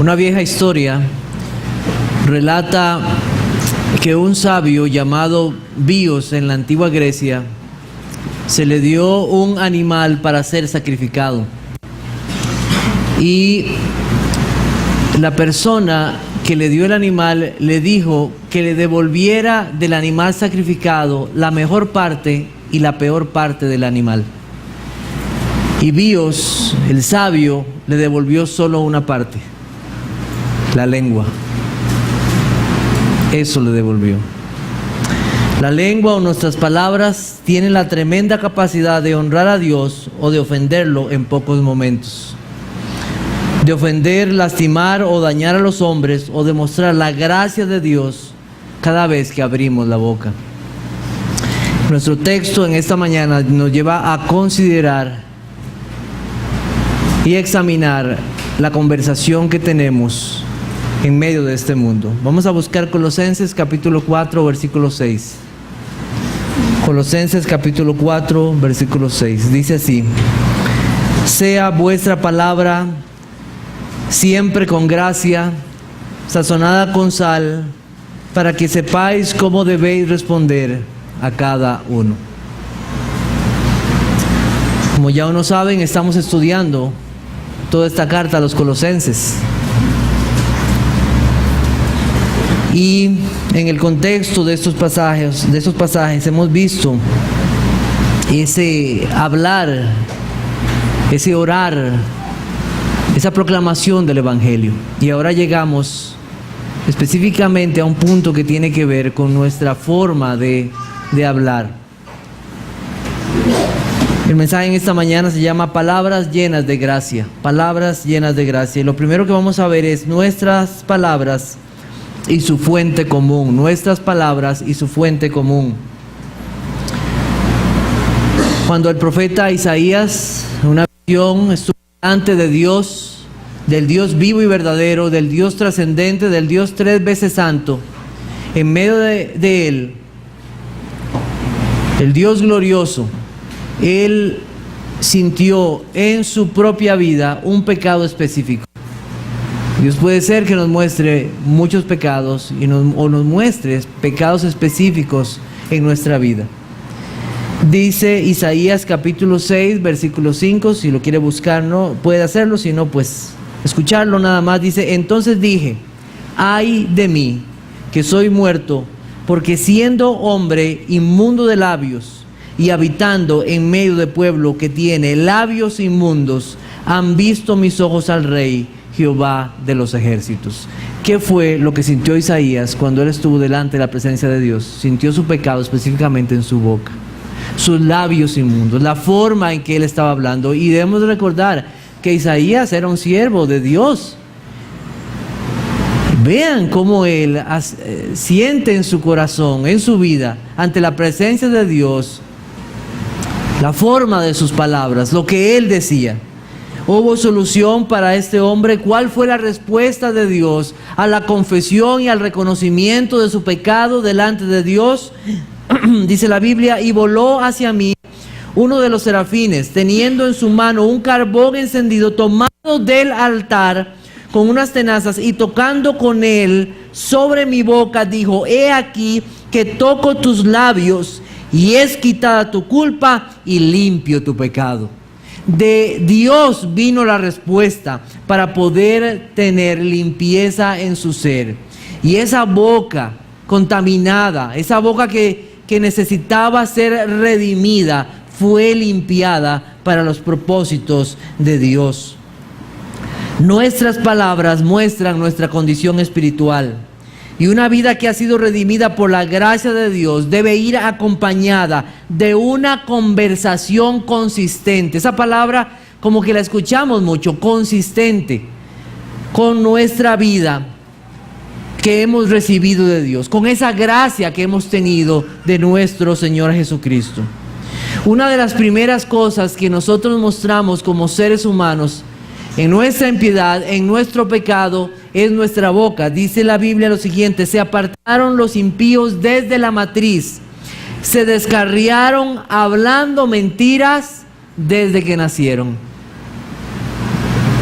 Una vieja historia relata que un sabio llamado Bios en la antigua Grecia se le dio un animal para ser sacrificado. Y la persona que le dio el animal le dijo que le devolviera del animal sacrificado la mejor parte y la peor parte del animal. Y Bios, el sabio, le devolvió solo una parte, la lengua. Eso le devolvió. La lengua o nuestras palabras tienen la tremenda capacidad de honrar a Dios o de ofenderlo en pocos momentos. De ofender, lastimar o dañar a los hombres o demostrar la gracia de Dios cada vez que abrimos la boca. Nuestro texto en esta mañana nos lleva a considerar y examinar la conversación que tenemos en medio de este mundo. Vamos a buscar Colosenses capítulo 4, versículo 6. Colosenses capítulo 4, versículo 6. Dice así: sea vuestra palabra siempre con gracia, sazonada con sal, para que sepáis cómo debéis responder a cada uno. Como ya uno saben, estamos estudiando toda esta carta a los Colosenses. Y en el contexto de estos pasajes hemos visto ese hablar, ese orar, esa proclamación del Evangelio. Y ahora llegamos específicamente a un punto que tiene que ver con nuestra forma de hablar. El mensaje en esta mañana se llama Palabras llenas de gracia. Palabras llenas de gracia. Y lo primero que vamos a ver es nuestras palabras y su fuente común. Nuestras palabras y su fuente común. Cuando el profeta Isaías, en una visión, estuvo delante de Dios, del Dios vivo y verdadero, del Dios trascendente, del Dios 3 veces santo, en medio de él, el Dios glorioso, él sintió en su propia vida un pecado específico. Dios puede ser que nos muestre muchos pecados o nos muestre pecados específicos en nuestra vida. Dice Isaías capítulo 6, versículo 5, si lo quiere buscar, no puede hacerlo, si no, pues escucharlo nada más. Dice: entonces dije, ay de mí, que soy muerto, porque siendo hombre inmundo de labios, y habitando en medio de pueblo que tiene labios inmundos, han visto mis ojos al Rey, Jehová de los ejércitos. ¿Qué fue lo que sintió Isaías cuando él estuvo delante de la presencia de Dios? Sintió su pecado específicamente en su boca, sus labios inmundos, la forma en que él estaba hablando. Y debemos recordar que Isaías era un siervo de Dios. Vean cómo él siente en su corazón, en su vida, ante la presencia de Dios, la forma de sus palabras, lo que él decía. ¿Hubo solución para este hombre? ¿Cuál fue la respuesta de Dios a la confesión y al reconocimiento de su pecado delante de Dios? Dice la Biblia: y voló hacia mí uno de los serafines, teniendo en su mano un carbón encendido, tomado del altar con unas tenazas, y tocando con él sobre mi boca, dijo: he aquí que toco tus labios, y es quitada tu culpa y limpio tu pecado. De Dios vino la respuesta para poder tener limpieza en su ser. Y esa boca contaminada, esa boca que necesitaba ser redimida, fue limpiada para los propósitos de Dios. Nuestras palabras muestran nuestra condición espiritual. Y una vida que ha sido redimida por la gracia de Dios debe ir acompañada de una conversación consistente. Esa palabra como que la escuchamos mucho, consistente, con nuestra vida que hemos recibido de Dios, con esa gracia que hemos tenido de nuestro Señor Jesucristo. Una de las primeras cosas que nosotros mostramos como seres humanos en nuestra impiedad, en nuestro pecado, es nuestra boca. Dice la Biblia lo siguiente: se apartaron los impíos desde la matriz, se descarriaron hablando mentiras desde que nacieron.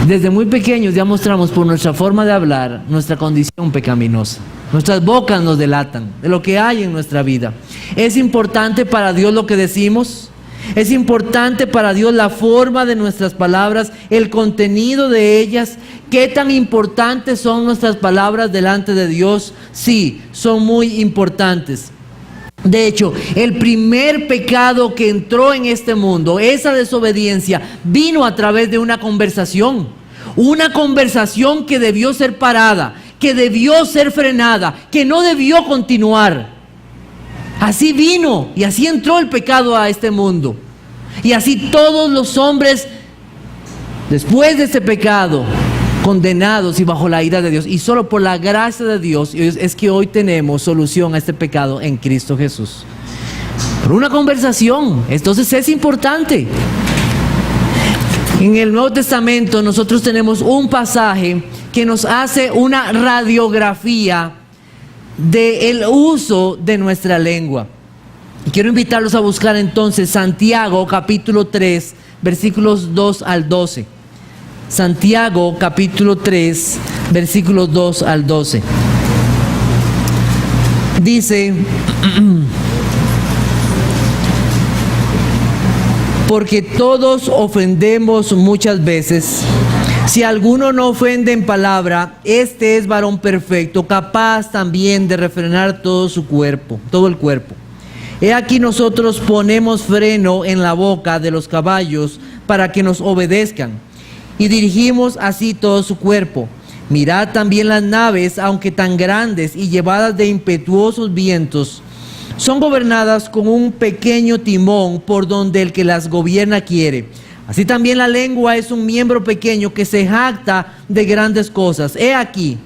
Desde muy pequeños ya mostramos por nuestra forma de hablar nuestra condición pecaminosa. Nuestras bocas nos delatan de lo que hay en nuestra vida. ¿Es importante para Dios lo que decimos? ¿Es importante para Dios la forma de nuestras palabras, el contenido de ellas? ¿Qué tan importantes son nuestras palabras delante de Dios? Sí, son muy importantes. De hecho, el primer pecado que entró en este mundo, esa desobediencia, vino a través de una conversación que debió ser parada, que debió ser frenada, que no debió continuar. Así vino y así entró el pecado a este mundo. Y así todos los hombres, después de este pecado, condenados y bajo la ira de Dios. Y solo por la gracia de Dios es que hoy tenemos solución a este pecado en Cristo Jesús. Por una conversación. Entonces es importante. En el Nuevo Testamento nosotros tenemos un pasaje que nos hace una radiografía del uso de nuestra lengua. Y quiero invitarlos a buscar entonces Santiago capítulo 3, versículos 2 al 12. Santiago capítulo 3, versículos 2 al 12. Dice: porque todos ofendemos muchas veces. Si alguno no ofende en palabra, este es varón perfecto, capaz también de refrenar todo el cuerpo. He aquí nosotros ponemos freno en la boca de los caballos para que nos obedezcan, y dirigimos así todo su cuerpo. Mirad también las naves, aunque tan grandes y llevadas de impetuosos vientos, son gobernadas con un pequeño timón por donde el que las gobierna quiere. Así también la lengua es un miembro pequeño que se jacta de grandes cosas. He aquí,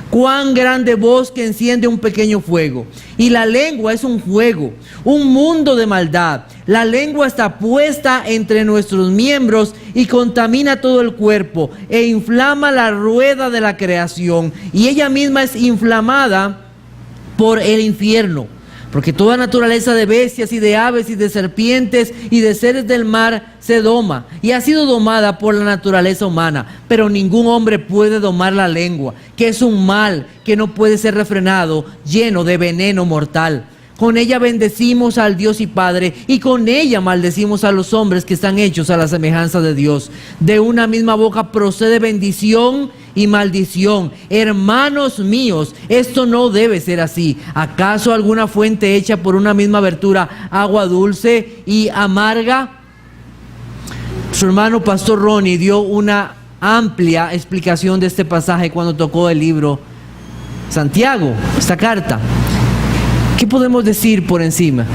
cuán grande bosque enciende un pequeño fuego. Y la lengua es un fuego, un mundo de maldad. La lengua está puesta entre nuestros miembros y contamina todo el cuerpo e inflama la rueda de la creación. Y ella misma es inflamada por el infierno. Porque toda naturaleza de bestias y de aves y de serpientes y de seres del mar se doma y ha sido domada por la naturaleza humana. Pero ningún hombre puede domar la lengua, que es un mal que no puede ser refrenado, lleno de veneno mortal. Con ella bendecimos al Dios y Padre, y con ella maldecimos a los hombres que están hechos a la semejanza de Dios. De una misma boca procede bendición y maldición. Hermanos míos, esto no debe ser así. ¿Acaso alguna fuente hecha por una misma abertura, agua dulce y amarga? Su hermano Pastor Ronnie dio una amplia explicación de este pasaje cuando tocó el libro Santiago, esta carta. ¿Qué podemos decir por encima?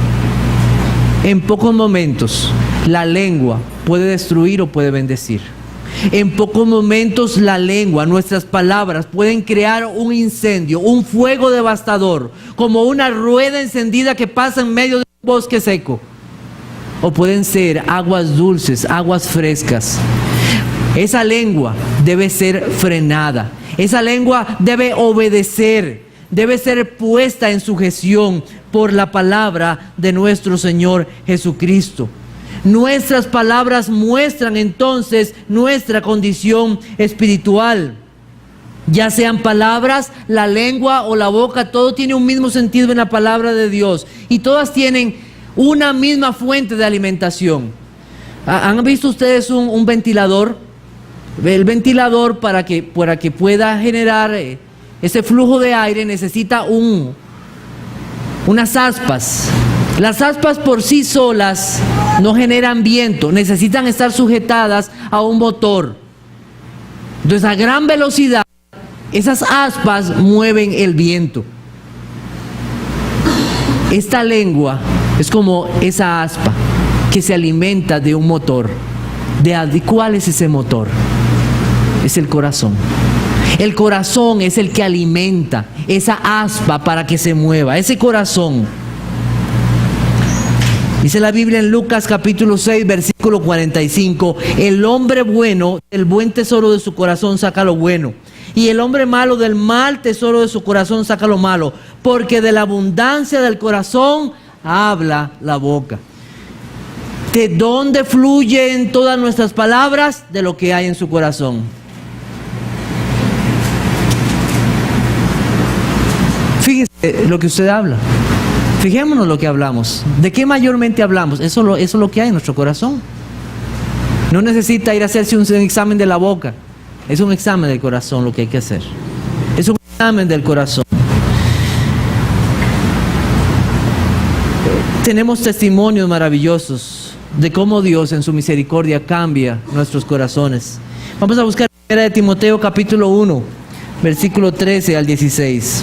En pocos momentos la lengua puede destruir o puede bendecir. En pocos momentos la lengua, nuestras palabras pueden crear un incendio, un fuego devastador, como una rueda encendida que pasa en medio de un bosque seco. O pueden ser aguas dulces, aguas frescas. Esa lengua debe ser frenada. Esa lengua debe obedecer. Debe ser puesta en sujeción por la palabra de nuestro Señor Jesucristo. Nuestras palabras muestran entonces nuestra condición espiritual. Ya sean palabras, la lengua o la boca, todo tiene un mismo sentido en la palabra de Dios. Y todas tienen una misma fuente de alimentación. ¿Han visto ustedes un ventilador? El ventilador para que pueda generar ese flujo de aire necesita unas aspas. Las aspas por sí solas no generan viento, necesitan estar sujetadas a un motor. Entonces a gran velocidad esas aspas mueven el viento. Esta lengua es como esa aspa que se alimenta de un motor. ¿Cuál es ese motor? Es el corazón. El corazón es el que alimenta esa aspa para que se mueva, ese corazón. Dice la Biblia en Lucas capítulo 6, versículo 45, el hombre bueno del buen tesoro de su corazón saca lo bueno, y el hombre malo del mal tesoro de su corazón saca lo malo, porque de la abundancia del corazón habla la boca. ¿De dónde fluyen todas nuestras palabras? De lo que hay en su corazón. lo que usted habla. Fijémonos lo que hablamos. ¿De qué mayormente hablamos? Eso es lo que hay en nuestro corazón. No necesita ir a hacerse un examen de la boca. Es un examen del corazón lo que hay que hacer. Es un examen del corazón. Tenemos testimonios maravillosos de cómo Dios en su misericordia cambia nuestros corazones. Vamos a buscar 1 de Timoteo capítulo 1, versículo 13 al 16.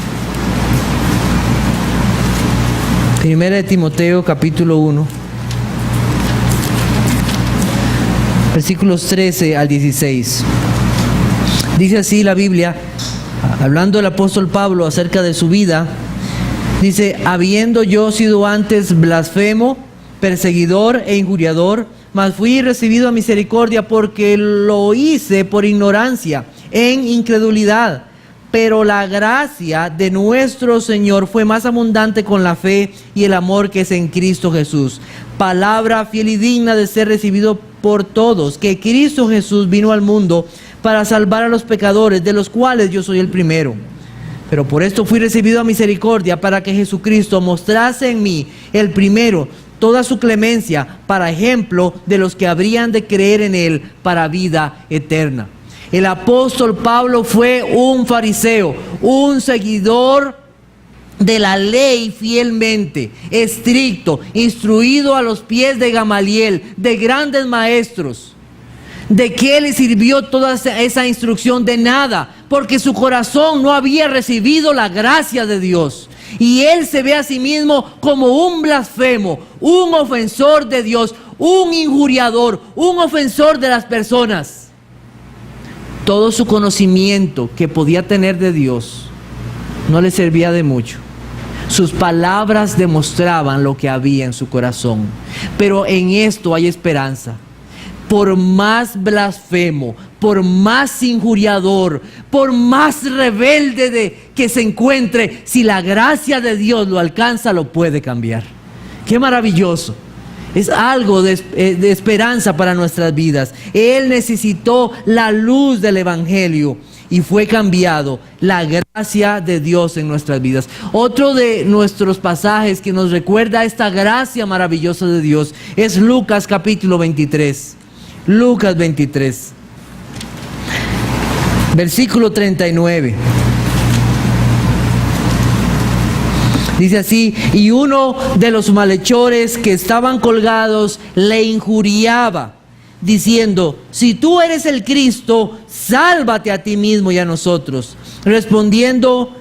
1 de Timoteo capítulo 1, versículos 13 al 16. Dice así la Biblia, hablando el apóstol Pablo acerca de su vida, dice: habiendo yo sido antes blasfemo, perseguidor e injuriador, mas fui recibido a misericordia porque lo hice por ignorancia, en incredulidad. Pero la gracia de nuestro Señor fue más abundante con la fe y el amor que es en Cristo Jesús. Palabra fiel y digna de ser recibido por todos, que Cristo Jesús vino al mundo para salvar a los pecadores, de los cuales yo soy el primero. Pero por esto fui recibido a misericordia, para que Jesucristo mostrase en mí, el primero, toda su clemencia, para ejemplo de los que habrían de creer en Él para vida eterna. El apóstol Pablo fue un fariseo, un seguidor de la ley fielmente, estricto, instruido a los pies de Gamaliel, de grandes maestros. ¿De qué le sirvió toda esa instrucción? De nada, porque su corazón no había recibido la gracia de Dios. Y él se ve a sí mismo como un blasfemo, un ofensor de Dios, un injuriador, un ofensor de las personas. Todo su conocimiento que podía tener de Dios no le servía de mucho. Sus palabras demostraban lo que había en su corazón. Pero en esto hay esperanza. Por más blasfemo, por más injuriador, por más rebelde que se encuentre, si la gracia de Dios lo alcanza, lo puede cambiar. ¡Qué maravilloso! Es algo de esperanza para nuestras vidas. Él necesitó la luz del Evangelio y fue cambiado. La gracia de Dios en nuestras vidas. Otro de nuestros pasajes que nos recuerda esta gracia maravillosa de Dios es Lucas capítulo 23. Lucas 23, versículo 39. Dice así: y uno de los malhechores que estaban colgados le injuriaba, diciendo: si tú eres el Cristo, sálvate a ti mismo y a nosotros. Respondiendo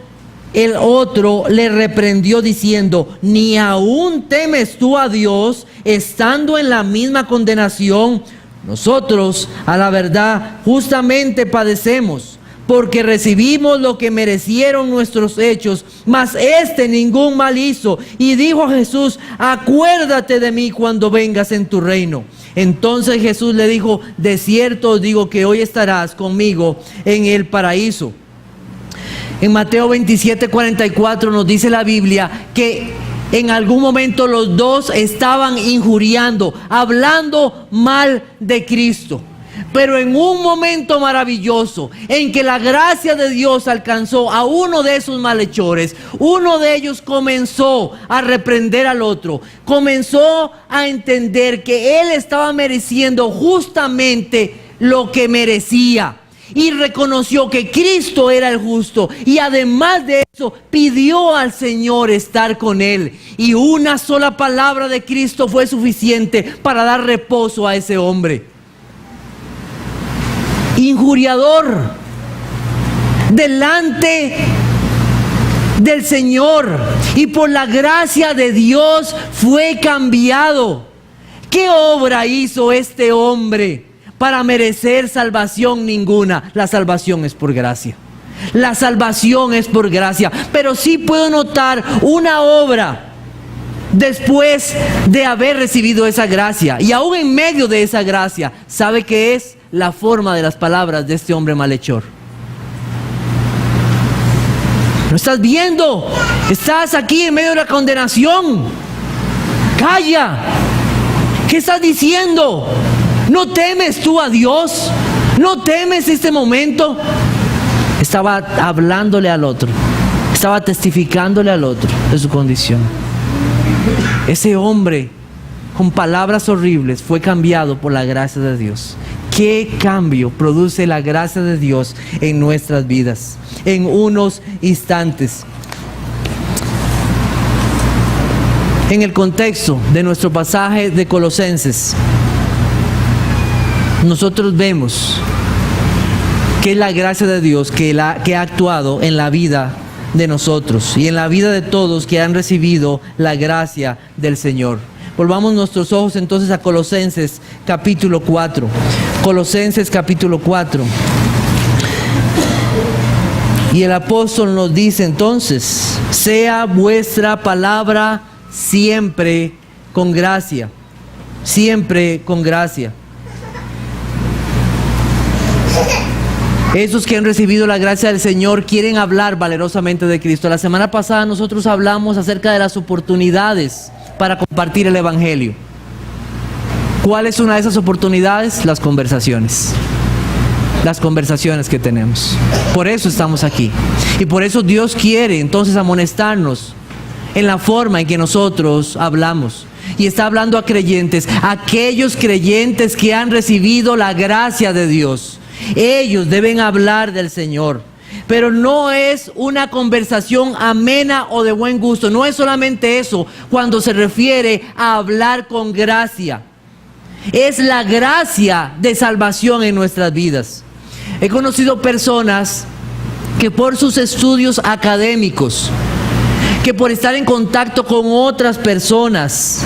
el otro le reprendió diciendo: ni aún temes tú a Dios, estando en la misma condenación. Nosotros, a la verdad, justamente padecemos, porque recibimos lo que merecieron nuestros hechos, mas este ningún mal hizo. Y dijo a Jesús: acuérdate de mí cuando vengas en tu reino. Entonces Jesús le dijo: de cierto os digo que hoy estarás conmigo en el paraíso. En Mateo 27:44 nos dice la Biblia que en algún momento los dos estaban injuriando, hablando mal de Cristo. Pero en un momento maravilloso, en que la gracia de Dios alcanzó a uno de esos malhechores, uno de ellos comenzó a reprender al otro, comenzó a entender que él estaba mereciendo justamente lo que merecía. Y reconoció que Cristo era el justo. Y además de eso, pidió al Señor estar con él. Y una sola palabra de Cristo fue suficiente para dar reposo a ese hombre. Injuriador, delante del Señor, y por la gracia de Dios fue cambiado. ¿Qué obra hizo este hombre para merecer salvación? Ninguna. La salvación es por gracia. La salvación es por gracia. Pero sí puedo notar una obra después de haber recibido esa gracia. Y aún en medio de esa gracia, ¿sabe qué es? La forma de las palabras de este hombre malhechor. ¿No estás viendo? Estás aquí en medio de la condenación. Calla. ¿Qué estás diciendo? ¿No temes tú a Dios? ¿No temes este momento? Estaba hablándole al otro. estaba testificándole al otro de su condición. Ese hombre, con palabras horribles, fue cambiado por la gracia de Dios. ¿Qué cambio produce la gracia de Dios en nuestras vidas? En unos instantes. En el contexto de nuestro pasaje de Colosenses, nosotros vemos que es la gracia de Dios que ha actuado en la vida de nosotros y en la vida de todos que han recibido la gracia del Señor. Volvamos nuestros ojos entonces a Colosenses capítulo 4. Colosenses capítulo 4. Y el apóstol nos dice entonces: sea vuestra palabra siempre con gracia. Siempre con gracia. Esos que han recibido la gracia del Señor quieren hablar valerosamente de Cristo. La semana pasada nosotros hablamos acerca de las oportunidades para compartir el Evangelio. ¿Cuál es una de esas oportunidades? Las conversaciones. Las conversaciones que tenemos. Por eso estamos aquí. Y por eso Dios quiere entonces amonestarnos en la forma en que nosotros hablamos. Y está hablando a creyentes, aquellos creyentes que han recibido la gracia de Dios. Ellos deben hablar del Señor. Pero no es una conversación amena o de buen gusto. No es solamente eso cuando se refiere a hablar con gracia. Es la gracia de salvación en nuestras vidas. He conocido personas que por sus estudios académicos, que por estar en contacto con otras personas,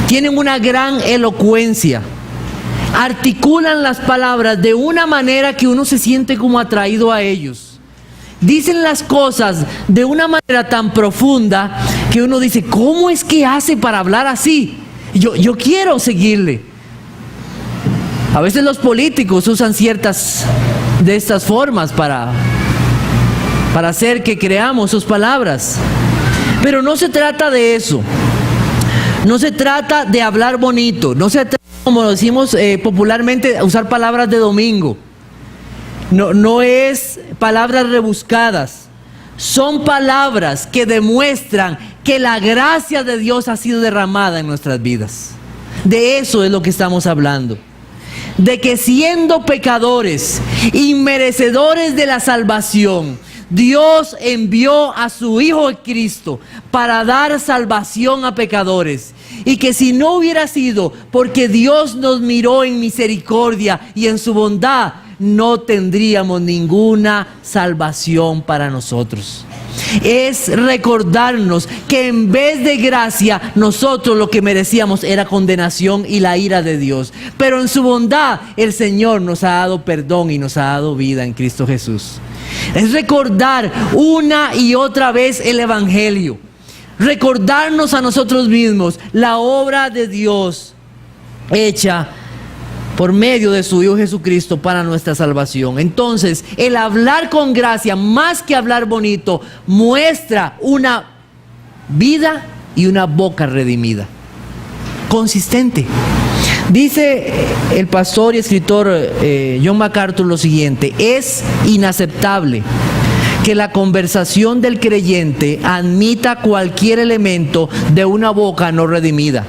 tienen una gran elocuencia. Articulan las palabras de una manera que uno se siente como atraído a ellos. Dicen las cosas de una manera tan profunda que uno dice, ¿cómo es que hace para hablar así? Yo quiero seguirle. A veces los políticos usan ciertas de estas formas para hacer que creamos sus palabras. Pero no se trata de eso. No se trata de hablar bonito. No se trata, como decimos popularmente, usar palabras de domingo. No es palabras rebuscadas. Son palabras que demuestran que la gracia de Dios ha sido derramada en nuestras vidas. De eso es lo que estamos hablando. De que siendo pecadores, inmerecedores de la salvación, Dios envió a su Hijo Cristo para dar salvación a pecadores. Y que si no hubiera sido porque Dios nos miró en misericordia y en su bondad, no tendríamos ninguna salvación para nosotros. Es recordarnos que en vez de gracia, nosotros lo que merecíamos era condenación y la ira de Dios. Pero en su bondad, el Señor nos ha dado perdón y nos ha dado vida en Cristo Jesús. Es recordar una y otra vez el Evangelio. Recordarnos a nosotros mismos la obra de Dios hecha por medio de su Hijo Jesucristo para nuestra salvación. Entonces, el hablar con gracia, más que hablar bonito, muestra una vida y una boca redimida, consistente. Dice el pastor y escritor John MacArthur lo siguiente: es inaceptable que la conversación del creyente admita cualquier elemento de una boca no redimida,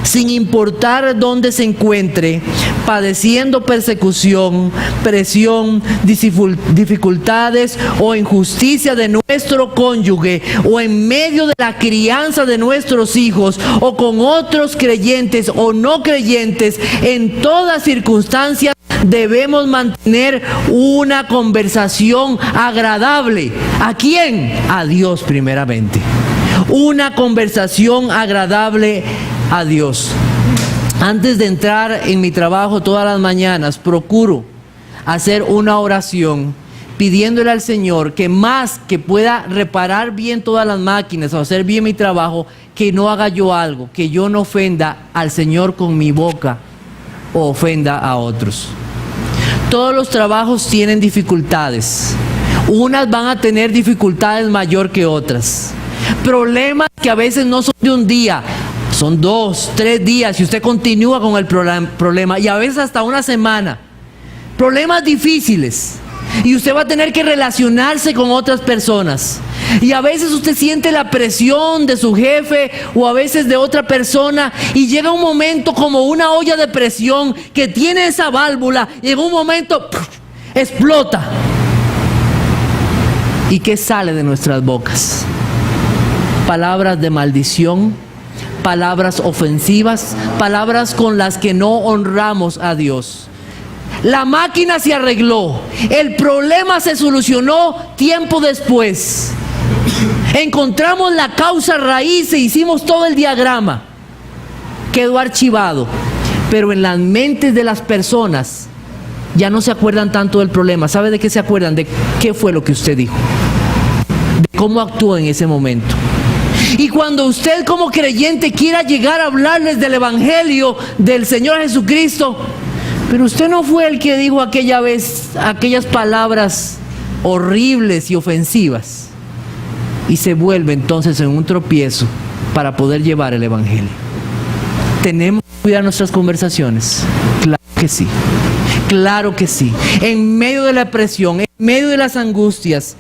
sin importar dónde se encuentre, padeciendo persecución, presión, dificultades o injusticia de nuestro cónyuge, o en medio de la crianza de nuestros hijos, o con otros creyentes o no creyentes. En todas circunstancias debemos mantener una conversación agradable. ¿A quién? A Dios primeramente. Una conversación agradable a Dios. Antes de entrar en mi trabajo todas las mañanas, procuro hacer una oración pidiéndole al Señor que más que pueda reparar bien todas las máquinas o hacer bien mi trabajo, que no haga yo algo, que yo no ofenda al Señor con mi boca o ofenda a otros. Todos los trabajos tienen dificultades. Unas van a tener dificultades mayor que otras. Problemas que a veces no son de un día, son 2, 3 días y usted continúa con el problema, y a veces hasta una semana. Problemas difíciles, Y usted va a tener que relacionarse con otras personas. Y a veces usted siente la presión de su jefe o a veces de otra persona. Y llega un momento como una olla de presión que tiene esa válvula. Y en un momento ¡puf!, explota. ¿Y qué sale de nuestras bocas? Palabras de maldición, palabras ofensivas, palabras con las que no honramos a Dios. La máquina se arregló, el problema se solucionó tiempo después. Encontramos la causa raíz e hicimos todo el diagrama. Quedó archivado, pero en las mentes de las personas ya no se acuerdan tanto del problema. ¿Sabe de qué se acuerdan? De qué fue lo que usted dijo, de cómo actuó en ese momento. Y cuando usted como creyente quiera llegar a hablarles del Evangelio del Señor Jesucristo, pero usted no fue el que dijo aquella vez aquellas palabras horribles y ofensivas, y se vuelve entonces en un tropiezo para poder llevar el Evangelio. ¿Tenemos que cuidar nuestras conversaciones? Claro que sí, claro que sí. En medio de la presión, en medio de las angustias,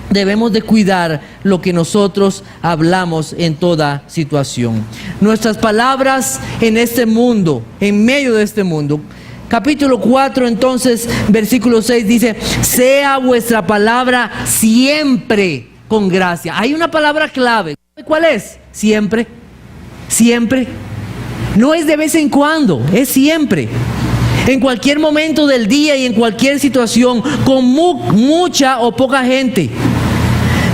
debemos de cuidar lo que nosotros hablamos en toda situación. Nuestras palabras en este mundo, en medio de este mundo. Capítulo 4, entonces, versículo 6 dice: sea vuestra palabra siempre con gracia. Hay una palabra clave. ¿Cuál es? Siempre. Siempre. No es de vez en cuando, es siempre. En cualquier momento del día y en cualquier situación, con mucha o poca gente.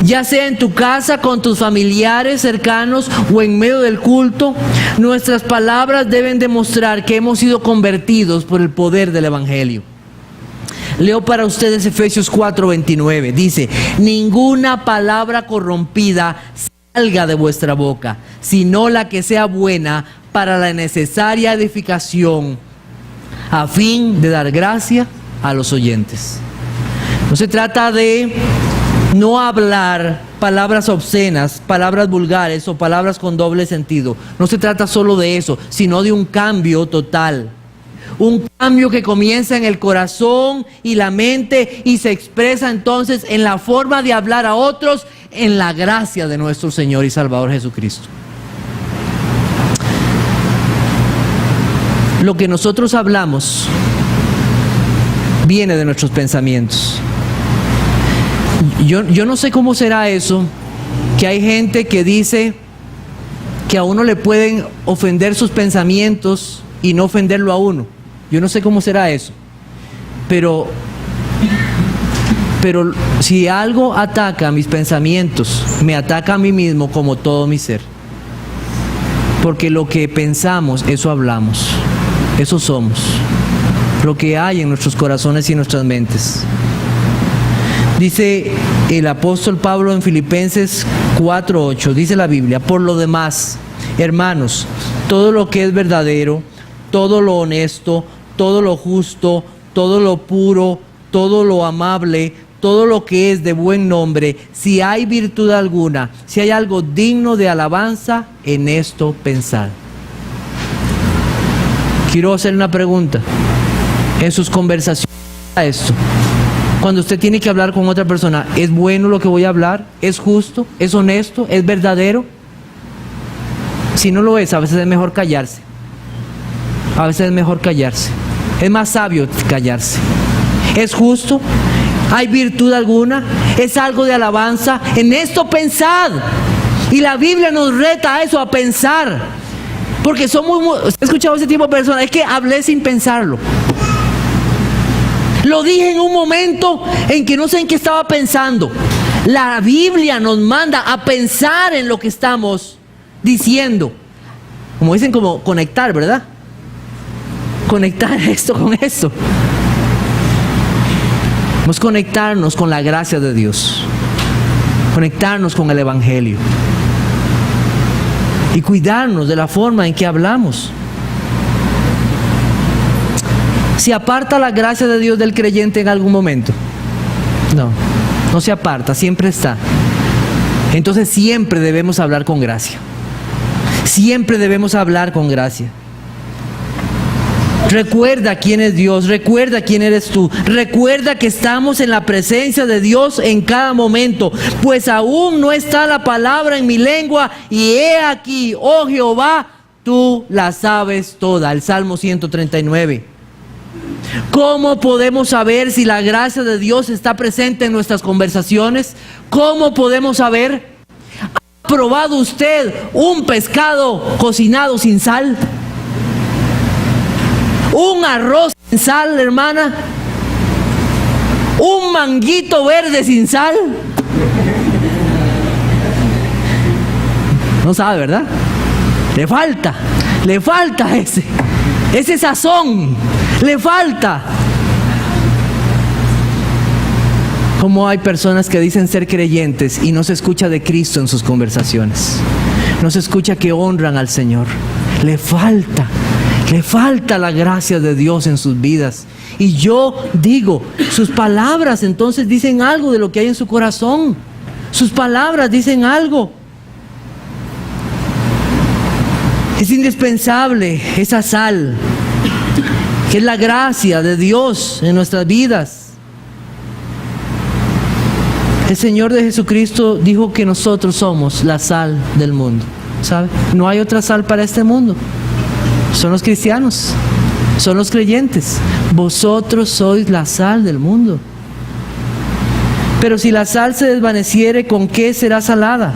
Ya sea en tu casa, con tus familiares cercanos o en medio del culto, nuestras palabras deben demostrar que hemos sido convertidos por el poder del Evangelio. Leo para ustedes Efesios 4:29. Dice: ninguna palabra corrompida salga de vuestra boca, sino la que sea buena para la necesaria edificación, a fin de dar gracia a los oyentes. No se trata de no hablar palabras obscenas, palabras vulgares o palabras con doble sentido. No se trata solo de eso, sino de un cambio total. Un cambio que comienza en el corazón y la mente y se expresa entonces en la forma de hablar a otros, en la gracia de nuestro Señor y Salvador Jesucristo. Lo que nosotros hablamos viene de nuestros pensamientos. Yo no sé cómo será eso, que hay gente que dice que a uno le pueden ofender sus pensamientos y no ofenderlo a uno. Yo no sé cómo será eso. Pero si algo ataca mis pensamientos, me ataca a mí mismo como todo mi ser. Porque lo que pensamos, eso hablamos. Eso somos. Lo que hay en nuestros corazones y nuestras mentes. Dice el apóstol Pablo en Filipenses 4:8, dice la Biblia: por lo demás, hermanos, todo lo que es verdadero, todo lo honesto, todo lo justo, todo lo puro, todo lo amable, todo lo que es de buen nombre, si hay virtud alguna, si hay algo digno de alabanza, en esto pensad. Quiero hacer una pregunta. En sus conversaciones, esto, cuando usted tiene que hablar con otra persona, ¿es bueno lo que voy a hablar? ¿Es justo? ¿Es honesto? ¿Es verdadero? Si no lo es, a veces es mejor callarse. A veces es mejor callarse. Es más sabio callarse. ¿Es justo? ¿Hay virtud alguna? ¿Es algo de alabanza? En esto pensad. Y la Biblia nos reta a eso, a pensar. Porque son he escuchado ese tipo de personas: es que hablé sin pensarlo. Lo dije en un momento en que no sé en qué estaba pensando. La Biblia nos manda a pensar en lo que estamos diciendo. Como dicen, como conectar, ¿verdad? Conectar esto con esto. Vamos a conectarnos con la gracia de Dios. Conectarnos con el Evangelio. Y cuidarnos de la forma en que hablamos. ¿Se aparta la gracia de Dios del creyente en algún momento? No, no se aparta, siempre está. Entonces siempre debemos hablar con gracia. Siempre debemos hablar con gracia. Recuerda quién es Dios, recuerda quién eres tú, recuerda que estamos en la presencia de Dios en cada momento, pues aún no está la palabra en mi lengua, y he aquí, oh Jehová, tú la sabes toda. El Salmo 139. ¿Cómo podemos saber si la gracia de Dios está presente en nuestras conversaciones? ¿Cómo podemos saber? ¿Ha probado usted un pescado cocinado sin sal? ¿Un arroz sin sal, hermana? ¿Un manguito verde sin sal? No sabe, ¿verdad? Le falta ese sazón, le falta. Como hay personas que dicen ser creyentes y no se escucha de Cristo en sus conversaciones, no se escucha que honran al Señor. Le falta la gracia de Dios en sus vidas. Y yo digo, sus palabras entonces dicen algo de lo que hay en su corazón. Sus palabras dicen algo. Es indispensable esa sal, que es la gracia de Dios en nuestras vidas. El Señor de Jesucristo dijo que nosotros somos la sal del mundo, ¿sabe? No hay otra sal para este mundo. Son los cristianos, son los creyentes. Vosotros sois la sal del mundo. Pero si la sal se desvaneciere, ¿con qué será salada?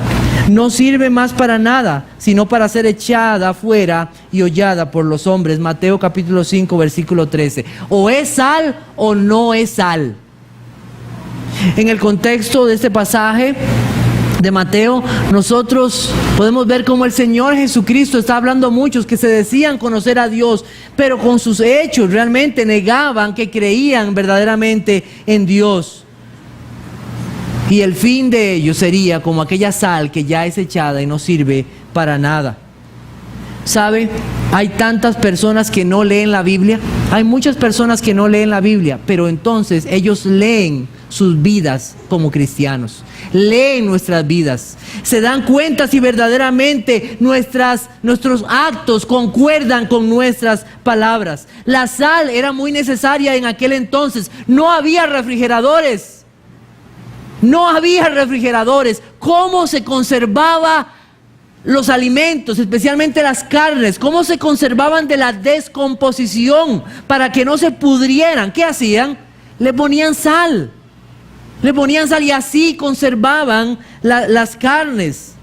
No sirve más para nada, sino para ser echada afuera y hollada por los hombres. Mateo capítulo 5, versículo 13. O es sal o no es sal. En el contexto de este pasaje de Mateo, nosotros podemos ver cómo el Señor Jesucristo está hablando a muchos que se decían conocer a Dios, pero con sus hechos realmente negaban que creían verdaderamente en Dios. Y el fin de ellos sería como aquella sal que ya es echada y no sirve para nada. ¿Sabe? Hay tantas personas que no leen la Biblia. Hay muchas personas que no leen la Biblia, pero entonces ellos leen sus vidas como cristianos. Leen nuestras vidas. Se dan cuenta si verdaderamente nuestros actos concuerdan con nuestras palabras. La sal era muy necesaria en aquel entonces. No había refrigeradores. ¿Cómo se conservaba los alimentos, especialmente las carnes? ¿Cómo se conservaban de la descomposición para que no se pudrieran? ¿Qué hacían? Le ponían sal y así conservaban las carnes.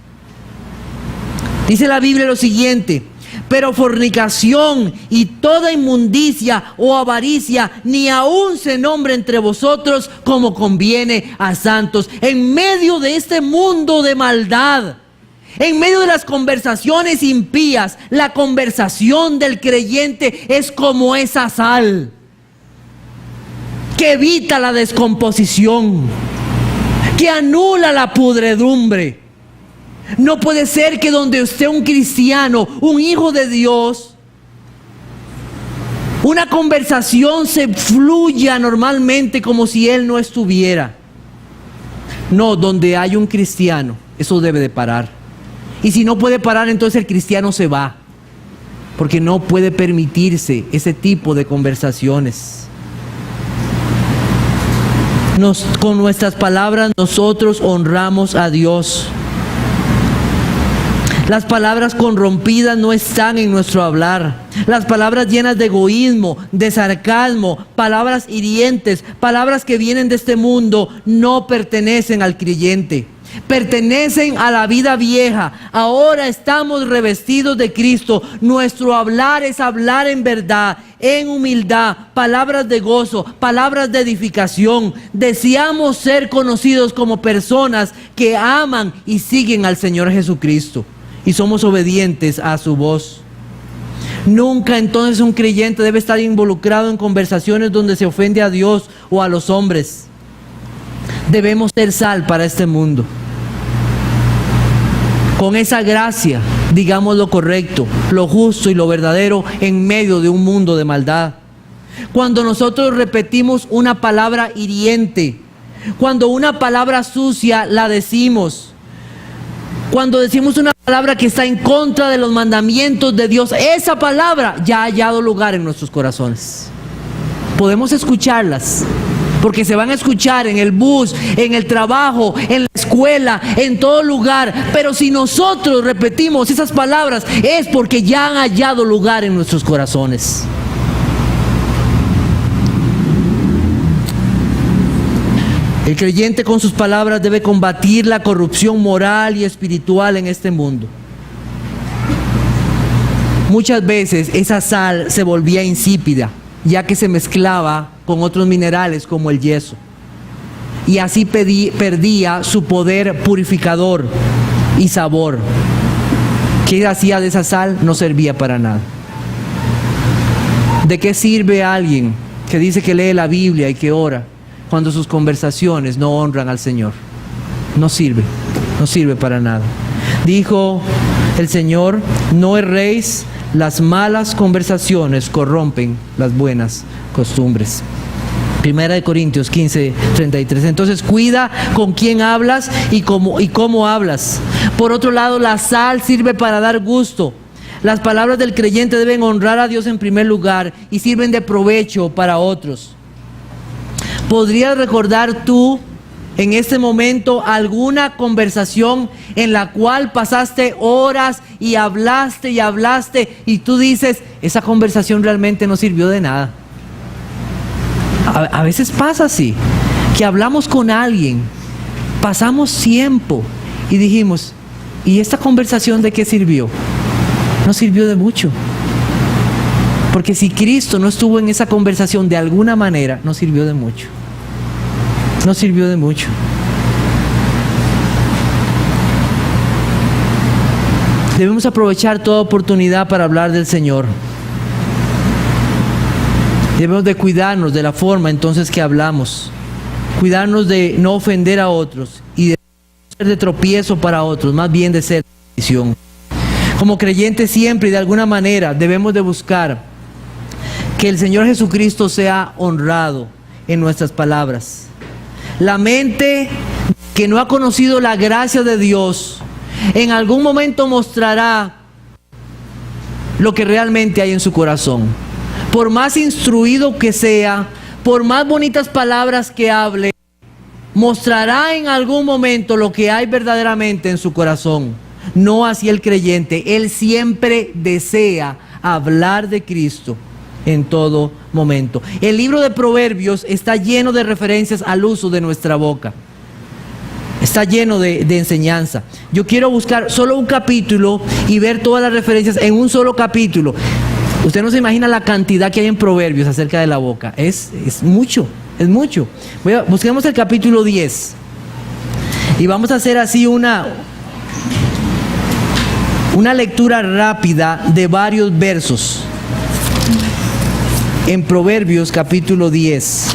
Dice la Biblia lo siguiente: pero fornicación y toda inmundicia o avaricia ni aún se nombre entre vosotros como conviene a santos. En medio de este mundo de maldad, en medio de las conversaciones impías, la conversación del creyente es como esa sal que evita la descomposición, que anula la pudredumbre. No puede ser que donde esté un cristiano, un hijo de Dios, una conversación se fluya normalmente como si él no estuviera. No, donde hay un cristiano, eso debe de parar. Y si no puede parar, entonces el cristiano se va, porque no puede permitirse ese tipo de conversaciones. Con nuestras palabras nosotros honramos a Dios. Las palabras corrompidas no están en nuestro hablar. Las palabras llenas de egoísmo, de sarcasmo, palabras hirientes, palabras que vienen de este mundo, no pertenecen al creyente. Pertenecen a la vida vieja. Ahora estamos revestidos de Cristo. Nuestro hablar es hablar en verdad, en humildad, palabras de gozo, palabras de edificación. Deseamos ser conocidos como personas que aman y siguen al Señor Jesucristo y somos obedientes a su voz. Nunca entonces un creyente debe estar involucrado en conversaciones donde se ofende a Dios o a los hombres. Debemos ser sal para este mundo. Con esa gracia, digamos lo correcto, lo justo y lo verdadero en medio de un mundo de maldad. Cuando nosotros repetimos una palabra hiriente, cuando una palabra sucia la decimos, cuando decimos una palabra que está en contra de los mandamientos de Dios, esa palabra ya ha hallado lugar en nuestros corazones. Podemos escucharlas, porque se van a escuchar en el bus, en el trabajo, en la escuela, en todo lugar. Pero si nosotros repetimos esas palabras, es porque ya han hallado lugar en nuestros corazones. El creyente con sus palabras debe combatir la corrupción moral y espiritual en este mundo. Muchas veces esa sal se volvía insípida, ya que se mezclaba con otros minerales como el yeso, y así perdía su poder purificador y sabor. ¿Qué hacía de esa sal? No servía para nada. ¿De qué sirve alguien que dice que lee la Biblia y que ora cuando sus conversaciones no honran al Señor? No sirve para nada. Dijo el Señor: no erréis, las malas conversaciones corrompen las buenas costumbres. Primera de Corintios 15:33. Entonces cuida con quién hablas y cómo hablas. Por otro lado, la sal sirve para dar gusto. Las palabras del creyente deben honrar a Dios en primer lugar y sirven de provecho para otros. ¿Podrías recordar tú en este momento alguna conversación en la cual pasaste horas y hablaste y tú dices: esa conversación realmente no sirvió de nada? A veces pasa así, que hablamos con alguien, pasamos tiempo y dijimos: ¿y esta conversación de qué sirvió? No sirvió de mucho. Porque si Cristo no estuvo en esa conversación de alguna manera, no sirvió de mucho. No sirvió de mucho. Debemos aprovechar toda oportunidad para hablar del Señor. Debemos de cuidarnos de la forma entonces que hablamos. Cuidarnos de no ofender a otros y de no ser de tropiezo para otros, más bien de ser de bendición. Como creyentes siempre y de alguna manera debemos de buscar que el Señor Jesucristo sea honrado en nuestras palabras. La mente que no ha conocido la gracia de Dios en algún momento mostrará lo que realmente hay en su corazón. Por más instruido que sea, por más bonitas palabras que hable, mostrará en algún momento lo que hay verdaderamente en su corazón. No así el creyente. Él siempre desea hablar de Cristo en todo momento. El libro de Proverbios está lleno de referencias al uso de nuestra boca. Está lleno de enseñanza. Yo quiero buscar solo un capítulo y ver todas las referencias en un solo capítulo. Usted no se imagina la cantidad que hay en Proverbios acerca de la boca. Es mucho, es mucho. Busquemos el capítulo 10. Y vamos a hacer así una lectura rápida de varios versos. En Proverbios capítulo 10,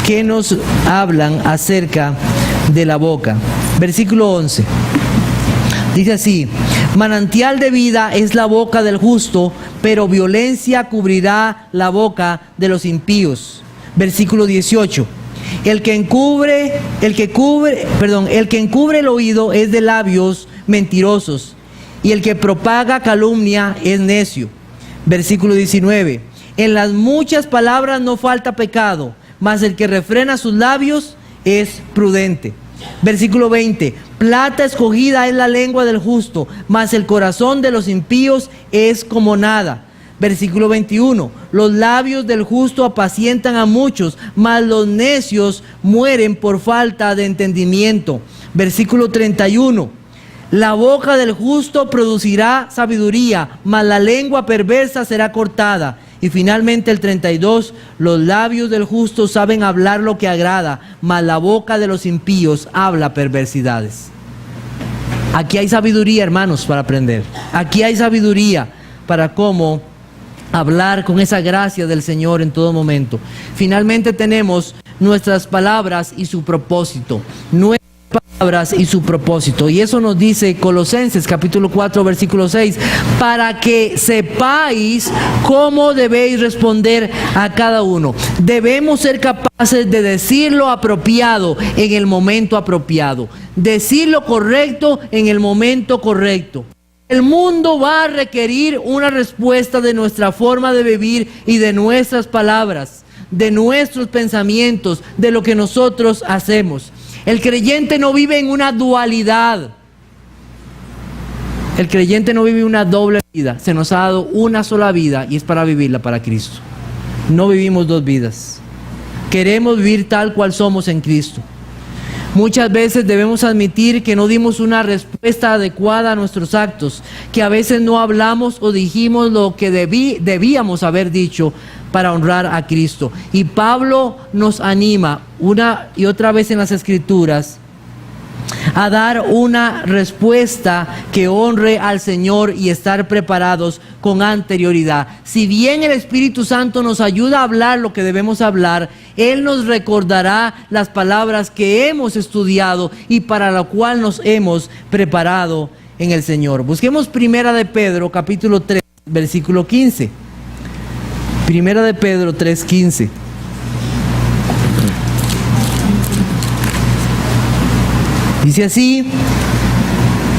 que nos hablan acerca de la boca. Versículo 11. Dice así: manantial de vida es la boca del justo, pero violencia cubrirá la boca de los impíos. Versículo 18. El que encubre el oído es de labios mentirosos, y el que propaga calumnia es necio. Versículo 19. En las muchas palabras no falta pecado, mas el que refrena sus labios es prudente. Versículo 20. Plata escogida es la lengua del justo, mas el corazón de los impíos es como nada. Versículo 21. Los labios del justo apacientan a muchos, mas los necios mueren por falta de entendimiento. Versículo 31. La boca del justo producirá sabiduría, mas la lengua perversa será cortada. Y finalmente el 32, los labios del justo saben hablar lo que agrada, mas la boca de los impíos habla perversidades. Aquí hay sabiduría, hermanos, para aprender. Aquí hay sabiduría para cómo hablar con esa gracia del Señor en todo momento. Finalmente tenemos nuestras palabras y su propósito. Nuestras palabras y su propósito. Y eso nos dice Colosenses capítulo 4 versículo 6, para que sepáis cómo debéis responder a cada uno. Debemos ser capaces de decir lo apropiado en el momento apropiado, decir lo correcto en el momento correcto. El mundo va a requerir una respuesta de nuestra forma de vivir y de nuestras palabras, de nuestros pensamientos, de lo que nosotros hacemos. El creyente no vive en una dualidad. El creyente no vive una doble vida. Se nos ha dado una sola vida y es para vivirla para Cristo. No vivimos dos vidas. Queremos vivir tal cual somos en Cristo. Muchas veces debemos admitir que no dimos una respuesta adecuada a nuestros actos, que a veces no hablamos o dijimos lo que debíamos haber dicho para honrar a Cristo. Y Pablo nos anima una y otra vez en las Escrituras a dar una respuesta que honre al Señor y estar preparados con anterioridad. Si bien el Espíritu Santo nos ayuda a hablar lo que debemos hablar, Él nos recordará las palabras que hemos estudiado y para lo cual nos hemos preparado en el Señor. Busquemos Primera de Pedro, capítulo 3, versículo 15. Primera de Pedro 3:15. Dice así: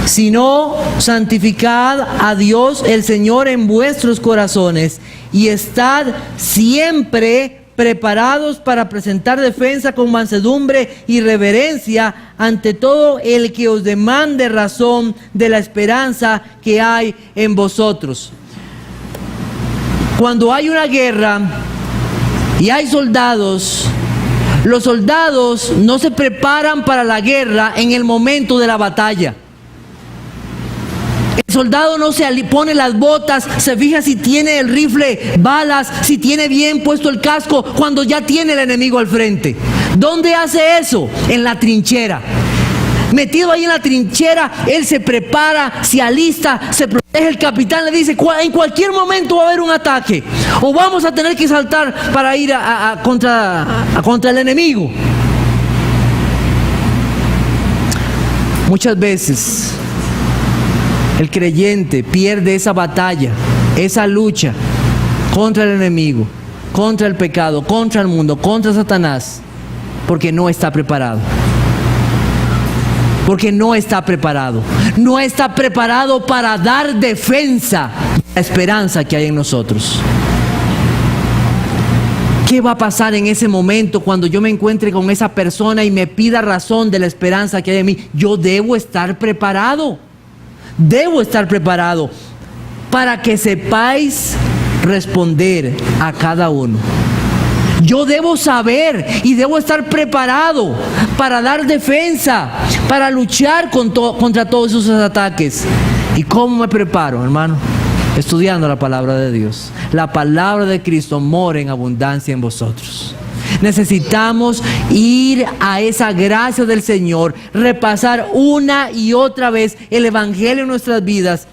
sino santificad a Dios el Señor en vuestros corazones y estad siempre preparados para presentar defensa con mansedumbre y reverencia ante todo el que os demande razón de la esperanza que hay en vosotros. Cuando hay una guerra y hay soldados, los soldados no se preparan para la guerra en el momento de la batalla. El soldado no se pone las botas, se fija si tiene el rifle, balas, si tiene bien puesto el casco, cuando ya tiene el enemigo al frente. ¿Dónde hace eso? En la trinchera. Metido ahí en la trinchera, él se prepara, se alista, se protege. El capitán le dice: en cualquier momento va a haber un ataque, o vamos a tener que saltar para ir contra el enemigo. Muchas veces el creyente pierde esa batalla, esa lucha contra el enemigo, contra el pecado, contra el mundo, contra Satanás, porque no está preparado. Porque no está preparado. No está preparado para dar defensa de la esperanza que hay en nosotros. ¿Qué va a pasar en ese momento cuando yo me encuentre con esa persona y me pida razón de la esperanza que hay en mí? Yo debo estar preparado. Debo estar preparado para que sepáis responder a cada uno. Yo debo saber y debo estar preparado para dar defensa, para luchar contra todos esos ataques. ¿Y cómo me preparo, hermano? Estudiando la palabra de Dios. La palabra de Cristo mora en abundancia en vosotros. Necesitamos ir a esa gracia del Señor, repasar una y otra vez el Evangelio en nuestras vidas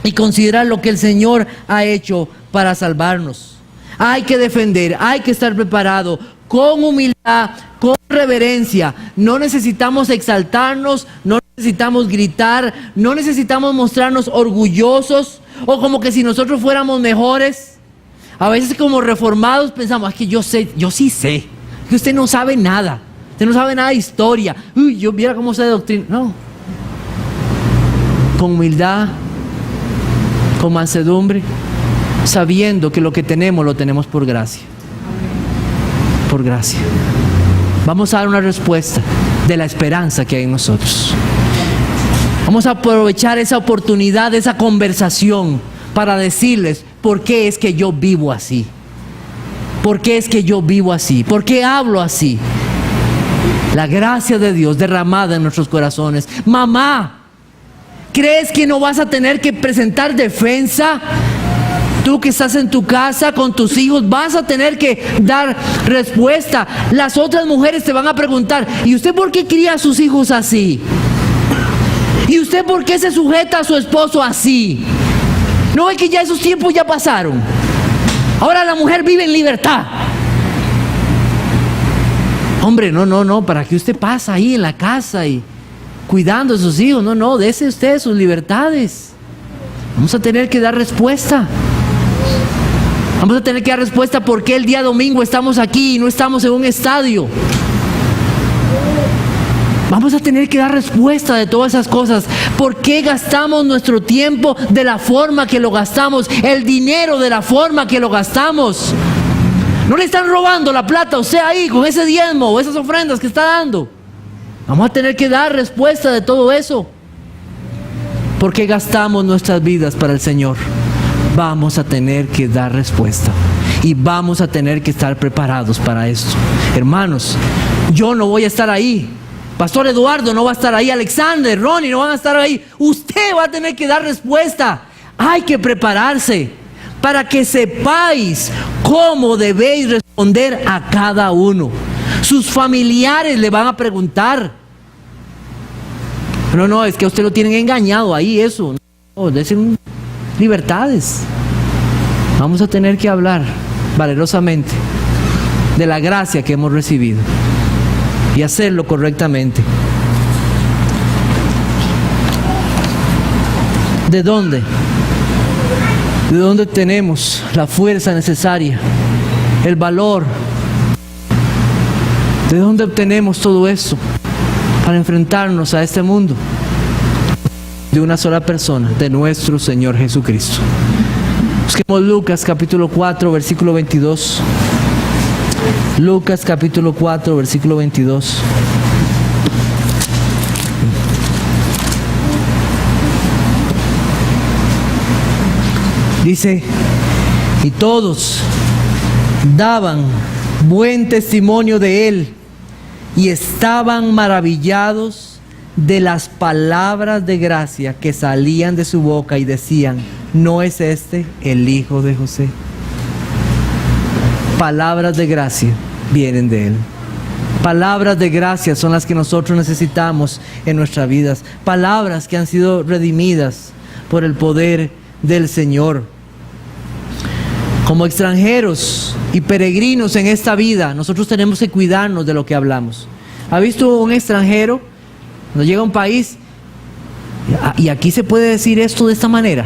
y considerar lo que el Señor ha hecho para salvarnos. Hay que defender, hay que estar preparado con humildad, con reverencia. No necesitamos exaltarnos, no necesitamos gritar, no necesitamos mostrarnos orgullosos o como que si nosotros fuéramos mejores. A veces como reformados pensamos: es que yo sí sé, que usted no sabe nada, usted no sabe nada de historia. Uy, yo viera cómo sé de doctrina. No. Con humildad, con mansedumbre, sabiendo que lo que tenemos lo tenemos por gracia. Por gracia. Vamos a dar una respuesta de la esperanza que hay en nosotros. Vamos a aprovechar esa oportunidad, esa conversación para decirles por qué es que yo vivo así. ¿Por qué es que yo vivo así? ¿Por qué hablo así? La gracia de Dios derramada en nuestros corazones. Mamá, ¿crees que no vas a tener que presentar defensa? Tú que estás en tu casa con tus hijos vas a tener que dar respuesta. Las otras mujeres te van a preguntar: ¿y usted por qué cría a sus hijos así? ¿Y usted por qué se sujeta a su esposo así? ¿No ve que ya esos tiempos ya pasaron? Ahora la mujer vive en libertad. Hombre, no, ¿para qué usted pasa ahí en la casa y cuidando a sus hijos. No, dése usted sus libertades. Vamos a tener que dar respuesta. Vamos a tener que dar respuesta por qué el día domingo estamos aquí y no estamos en un estadio. Vamos a tener que dar respuesta de todas esas cosas. ¿Por qué gastamos nuestro tiempo de la forma que lo gastamos? El dinero de la forma que lo gastamos. No le están robando la plata a usted ahí con ese diezmo o esas ofrendas que está dando. Vamos a tener que dar respuesta de todo eso. ¿Por qué gastamos nuestras vidas para el Señor? Vamos a tener que dar respuesta. Y vamos a tener que estar preparados para esto. Hermanos, yo no voy a estar ahí. Pastor Eduardo no va a estar ahí. Alexander, Ronnie no van a estar ahí. Usted va a tener que dar respuesta. Hay que prepararse para que sepáis cómo debéis responder a cada uno. Sus familiares le van a preguntar. No, es que a usted lo tienen engañado ahí, eso. No, desen libertades. Vamos a tener que hablar valerosamente de la gracia que hemos recibido y hacerlo correctamente. ¿De dónde? ¿De dónde tenemos la fuerza necesaria, el valor? ¿De dónde obtenemos todo eso para enfrentarnos a este mundo? De una sola persona, de nuestro Señor Jesucristo. Busquemos Lucas capítulo 4, versículo 22. Lucas capítulo 4, versículo 22. Dice: y todos daban buen testimonio de él y estaban maravillados de las palabras de gracia que salían de su boca, y decían: ¿no es este el hijo de José? Palabras de gracia vienen de él. Palabras de gracia son las que nosotros necesitamos en nuestras vidas. Palabras que han sido redimidas por el poder del Señor. Como extranjeros y peregrinos en esta vida, nosotros tenemos que cuidarnos de lo que hablamos. ¿Ha visto un extranjero cuando llega a un país y aquí se puede decir esto de esta manera?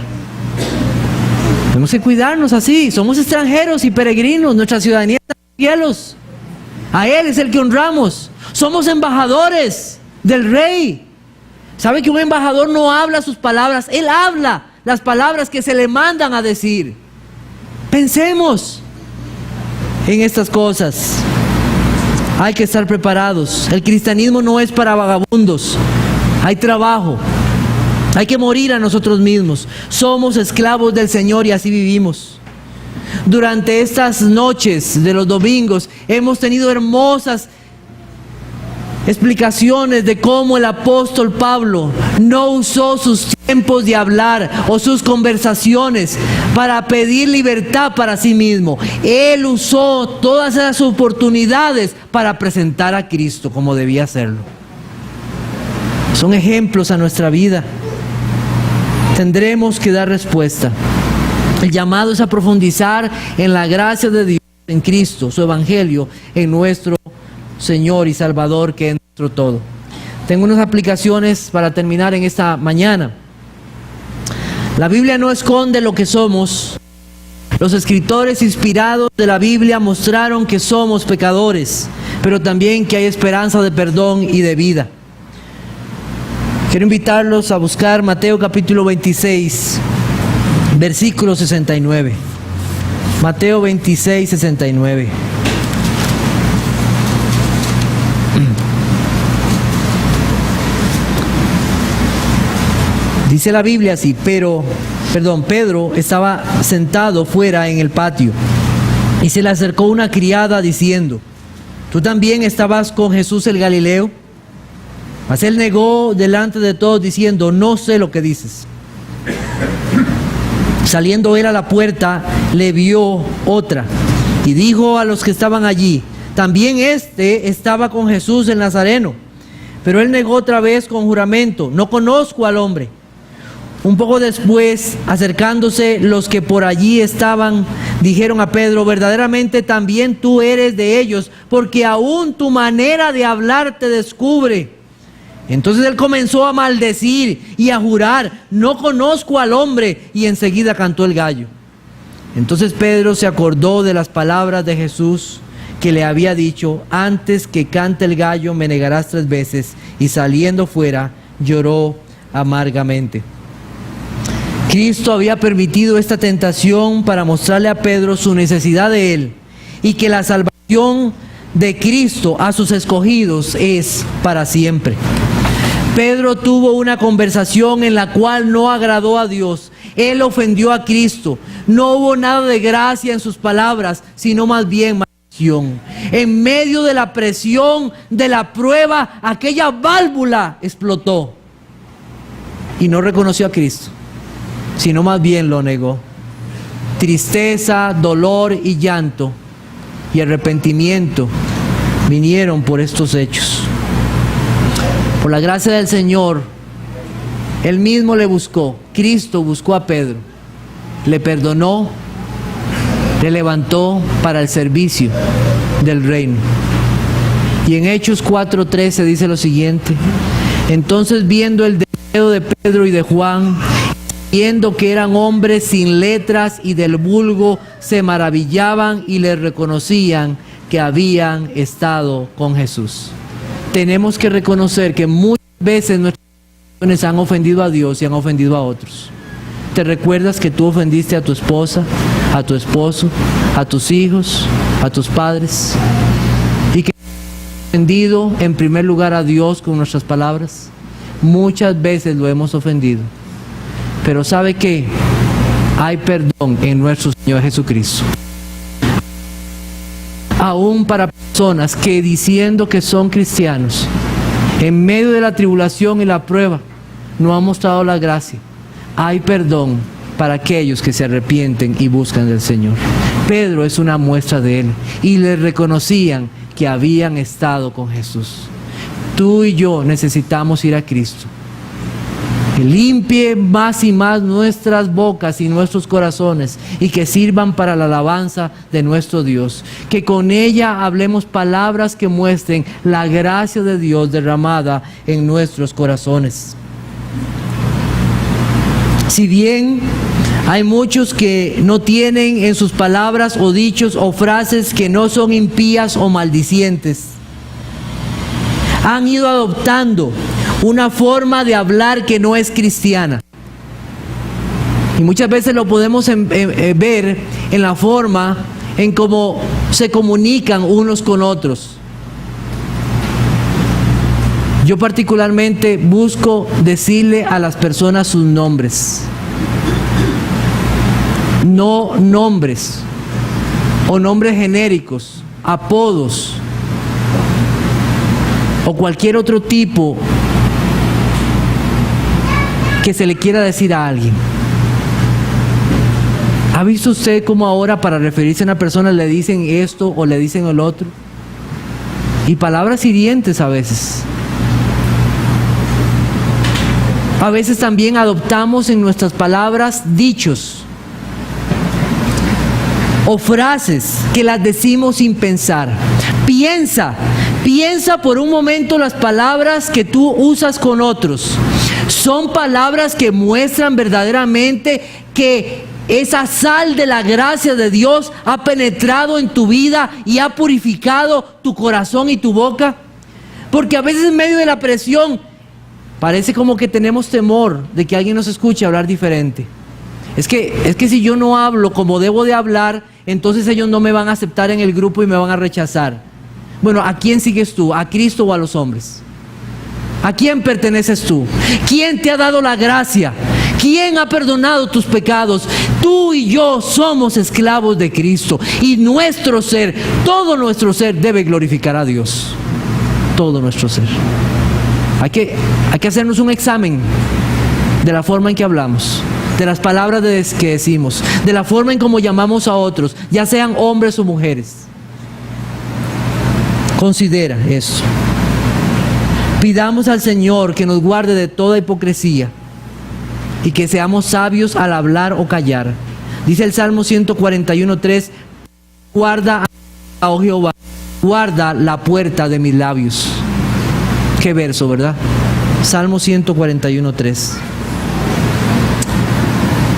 Tenemos que cuidarnos así. Somos extranjeros y peregrinos. Nuestra ciudadanía está en los cielos. A Él es el que honramos. Somos embajadores del Rey. ¿Sabe que un embajador no habla sus palabras? Él habla las palabras que se le mandan a decir. Pensemos en estas cosas. Hay que estar preparados. El cristianismo no es para vagabundos. Hay trabajo. Hay que morir a nosotros mismos. Somos esclavos del Señor y así vivimos. Durante estas noches de los domingos hemos tenido hermosas explicaciones de cómo el apóstol Pablo no usó sus tiempos de hablar o sus conversaciones para pedir libertad para sí mismo. Él usó todas esas oportunidades para presentar a Cristo como debía hacerlo. Son ejemplos a nuestra vida. Tendremos que dar respuesta. El llamado es a profundizar en la gracia de Dios, en Cristo, su evangelio, en nuestro Señor y Salvador, que es nuestro todo. Tengo unas aplicaciones para terminar en esta mañana. La Biblia no esconde lo que somos. Los escritores inspirados de la Biblia mostraron que somos pecadores, pero también que hay esperanza de perdón y de vida. Quiero invitarlos a buscar Mateo capítulo 26, versículo 69. Mateo 26, 69. Dice la Biblia así: Pedro estaba sentado fuera en el patio y se le acercó una criada diciendo: ¿tú también estabas con Jesús el Galileo? Mas él negó delante de todos diciendo: no sé lo que dices. Saliendo él a la puerta, le vio otra y dijo a los que estaban allí: también este estaba con Jesús el Nazareno. Pero él negó otra vez con juramento: no conozco al hombre. Un poco después, acercándose los que por allí estaban, dijeron a Pedro: verdaderamente también tú eres de ellos, porque aún tu manera de hablar te descubre Entonces él comenzó a maldecir y a jurar: no conozco al hombre. Y enseguida cantó el gallo. Entonces Pedro se acordó de las palabras de Jesús que le había dicho: antes que cante el gallo me negarás 3 veces. Y saliendo fuera lloró amargamente. Cristo había permitido esta tentación para mostrarle a Pedro su necesidad de él, y que la salvación de Cristo a sus escogidos es para siempre. Pedro tuvo una conversación en la cual no agradó a Dios. Él ofendió a Cristo. No hubo nada de gracia en sus palabras, sino más bien maldición. En medio de la presión, de la prueba, aquella válvula explotó y no reconoció a Cristo, sino más bien lo negó. Tristeza, dolor y llanto y arrepentimiento vinieron por estos hechos. Por la gracia del Señor, Él mismo le buscó. Cristo buscó a Pedro, le perdonó, le levantó para el servicio del reino. Y en Hechos 4:13 dice lo siguiente: entonces, viendo el deseo de Pedro y de Juan, viendo que eran hombres sin letras y del vulgo, se maravillaban y les reconocían que habían estado con Jesús. Tenemos que reconocer que muchas veces nuestras acciones han ofendido a Dios y han ofendido a otros. ¿Te recuerdas que tú ofendiste a tu esposa, a tu esposo, a tus hijos, a tus padres? Y que hemos ofendido en primer lugar a Dios con nuestras palabras. Muchas veces lo hemos ofendido. Pero ¿sabe qué? Hay perdón en nuestro Señor Jesucristo. Aún para personas que, diciendo que son cristianos, en medio de la tribulación y la prueba, no han mostrado la gracia. Hay perdón para aquellos que se arrepienten y buscan del Señor. Pedro es una muestra de él, y le reconocían que habían estado con Jesús. Tú y yo necesitamos ir a Cristo, que limpie más y más nuestras bocas y nuestros corazones, y que sirvan para la alabanza de nuestro Dios. Que con ella hablemos palabras que muestren la gracia de Dios derramada en nuestros corazones. Si bien hay muchos que no tienen en sus palabras o dichos o frases que no son impías o maldicientes, han ido adoptando una forma de hablar que no es cristiana. Y muchas veces lo podemos ver en la forma en cómo se comunican unos con otros. Yo particularmente busco decirle a las personas sus nombres, no nombres o nombres genéricos, apodos o cualquier otro tipo que se le quiera decir a alguien. ¿Ha visto usted cómo ahora para referirse a una persona le dicen esto o le dicen el otro? Y palabras hirientes a veces. A veces también adoptamos en nuestras palabras dichos o frases que las decimos sin pensar. Piensa por un momento las palabras que tú usas con otros. Son palabras que muestran verdaderamente que esa sal de la gracia de Dios ha penetrado en tu vida y ha purificado tu corazón y tu boca. Porque a veces en medio de la presión parece como que tenemos temor de que alguien nos escuche hablar diferente. Es que si yo no hablo como debo de hablar, entonces ellos no me van a aceptar en el grupo y me van a rechazar. Bueno, ¿a quién sigues tú? ¿A Cristo o a los hombres? ¿A quién perteneces tú? ¿Quién te ha dado la gracia? ¿Quién ha perdonado tus pecados? Tú y yo somos esclavos de Cristo, y nuestro ser, todo nuestro ser debe glorificar a Dios. Todo nuestro ser. Hay que hacernos un examen de la forma en que hablamos, de las palabras que decimos, de la forma en cómo llamamos a otros, ya sean hombres o mujeres. Considera eso. Pidamos al Señor que nos guarde de toda hipocresía y que seamos sabios al hablar o callar. Dice el Salmo 141:3: guarda, oh Jehová, guarda la puerta de mis labios. Qué verso, ¿verdad? Salmo 141:3.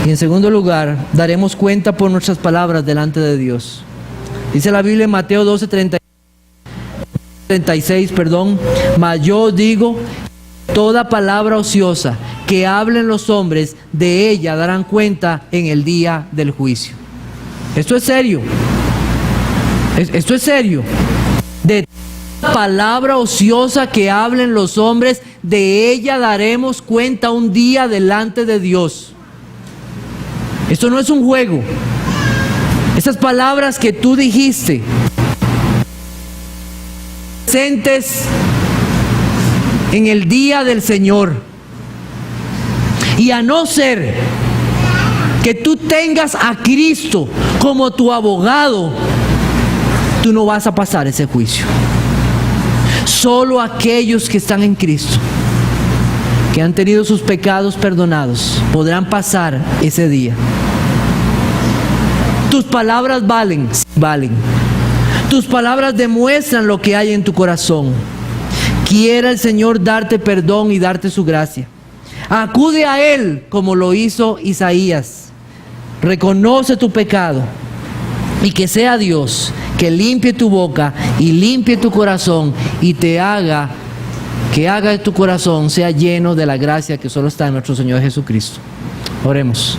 Y en segundo lugar, daremos cuenta por nuestras palabras delante de Dios. Dice la Biblia en Mateo 12:36, mas yo digo, toda palabra ociosa que hablen los hombres, de ella darán cuenta en el día del juicio. Esto es serio. Esto es serio. De toda palabra ociosa que hablen los hombres, de ella daremos cuenta un día delante de Dios. Esto no es un juego. Esas palabras que tú dijiste, presentes en el día del Señor. Y a no ser que tú tengas a Cristo como tu abogado, tú no vas a pasar ese juicio. Solo aquellos que están en Cristo, que han tenido sus pecados perdonados, podrán pasar ese día. Tus palabras valen. Tus palabras demuestran lo que hay en tu corazón. Quiera el Señor darte perdón y darte su gracia. Acude a Él como lo hizo Isaías. Reconoce tu pecado y que sea Dios que limpie tu boca y limpie tu corazón y te haga que tu corazón sea lleno de la gracia que solo está en nuestro Señor Jesucristo. Oremos.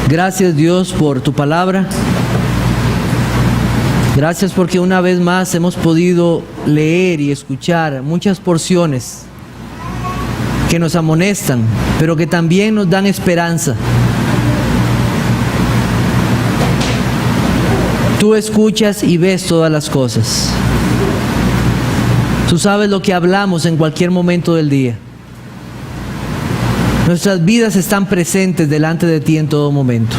Gracias, Dios, por tu palabra. Gracias porque una vez más hemos podido leer y escuchar muchas porciones que nos amonestan, pero que también nos dan esperanza. Tú escuchas y ves todas las cosas. Tú sabes lo que hablamos en cualquier momento del día. Nuestras vidas están presentes delante de ti en todo momento.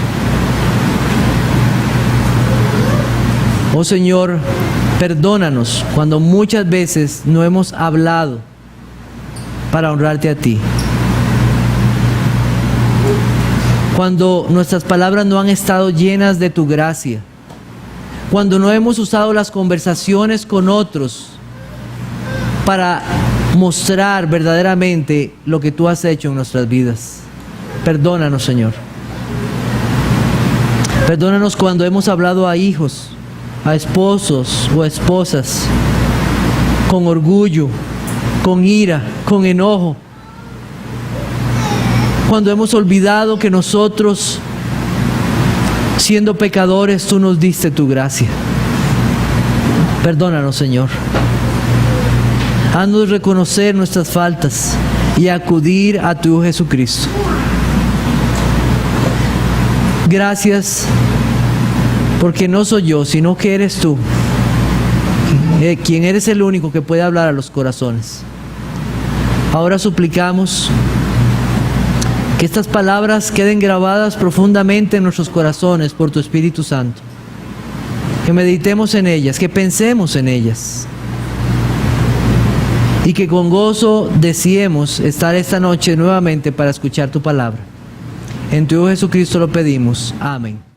Oh Señor, perdónanos cuando muchas veces no hemos hablado para honrarte a ti. Cuando nuestras palabras no han estado llenas de tu gracia. Cuando no hemos usado las conversaciones con otros para mostrar verdaderamente lo que tú has hecho en nuestras vidas. Perdónanos, Señor. Perdónanos cuando hemos hablado a hijos, a esposos o a esposas, con orgullo, con ira, con enojo. Cuando hemos olvidado que nosotros, siendo pecadores, tú nos diste tu gracia. Perdónanos, Señor. Haznos reconocer nuestras faltas y acudir a tu Hijo Jesucristo. Gracias, porque no soy yo, sino que eres tú, quien eres el único que puede hablar a los corazones. Ahora suplicamos que estas palabras queden grabadas profundamente en nuestros corazones por tu Espíritu Santo. Que meditemos en ellas, que pensemos en ellas. Y que con gozo deseemos estar esta noche nuevamente para escuchar tu palabra. En tu Hijo Jesucristo lo pedimos. Amén.